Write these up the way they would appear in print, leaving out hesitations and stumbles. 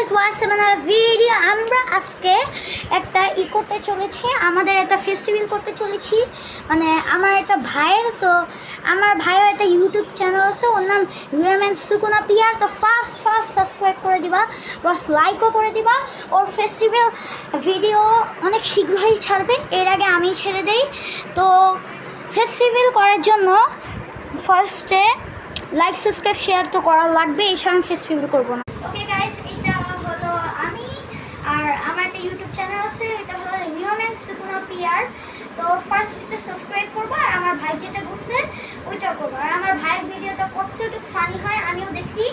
Guys WhatsApp বানার video আমরা আজকে একটা করতে চলেছি, আমাদের একটা ফেস্টিভ্যাল করতে চলেছি। মানে আমার একটা ভাইয়ের, তো আমার ভাইয়ের একটা ইউটিউব চ্যানেল আছে, ওর নাম ইউএমএন সুকুনা পিয়ার। তো ফার্স্ট সাবস্ক্রাইব করে দিবা, প্লাস লাইকও করে দিবা। ওর ফেস্টিভ্যাল ভিডিও অনেক শীঘ্রই ছাড়বে, এর আগে আমি ছেড়ে দেই। তো ফেস্টিভ্যাল করার জন্য ফার্স্টে লাইক সাবস্ক্রাইব শেয়ার তো করা লাগবে, এছাড়া আমি ফেস্টিভ্যাল করবো না। ওকে গাইস, এটা হলো আমি, আর আমার একটা ইউটিউব চ্যানেল আছে, এটা হলো ইউএমএন সুকুনা পিয়ার। তো ফার্স্ট এটা সাবস্ক্রাইব করবো, আর আমার ভাই যেটা বলছে ওইটা করবো। আর আমার ভাইয়ের ভিডিওটা কতটুকু ফানি হয় আমিও দেখছি,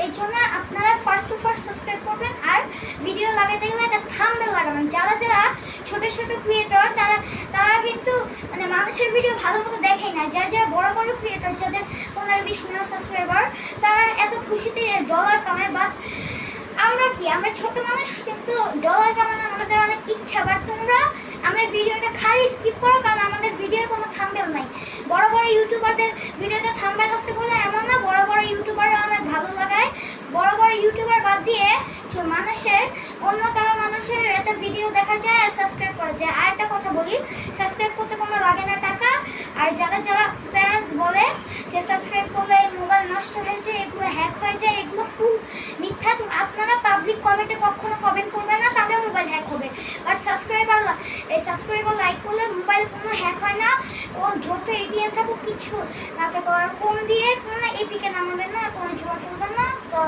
এই জন্য আপনারা ফার্স্ট সাবস্ক্রাইব করবেন। আর ভিডিও লাগাতে গেলে একটা থাম্বনেল লাগাবেন। যারা ছোট ক্রিয়েটর তারা কিন্তু মানে মানুষের ভিডিও ভালো মতো দেখেই না। যারা বড় ক্রিয়েটর, যাদের 15-20 মিলিয়ন সাবস্ক্রাইবার, তারা এত খুশিতে ডলার কামায়। বাট আমরা ছোট মানুষ, কিন্তু ডলার কামানো আমাদের অনেক ইচ্ছা। বাট তোমরা আমাদের ভিডিওটা খালি স্কিপ করো, কারণ আমাদের ভিডিওর কোনো থাম্বনেল নাই। বড় ইউটিউবারদের ভিডিওতে থাম্বনেল আছে বলে এমন না, বড় ইউটিউবাররা অনেক ভালো লাগায়। বড় ইউটিউবার বাদ দিয়ে অন্য কারো মানুষের একটা ভিডিও দেখা যায় আর সাবস্ক্রাইব করা যায়। আর একটা কথা বলি, সাবস্ক্রাইব করতে কোনো লাগে না টাকা। আর যারা প্যারেন্টস বলে যে সাবস্ক্রাইব করলে মোবাইল নষ্ট হয়ে যায়, এগুলো হ্যাক হয়ে যায়, এগুলো ফুল মিথ্যা। আপনারা পাবলিক কমেন্টে কখনো কমেন্ট করবেন না, তাদের মোবাইল হ্যাক হবে। আর সাবস্ক্রাইবার লাইক করলে মোবাইল কোনো হ্যাক হয় না। ও যত এটিএম থাকুক কিছু না থাকুক, আর ফোন দিয়ে কোনো এপিকে নামাবেন না, কোনো জোয়া খেলবেন না। তো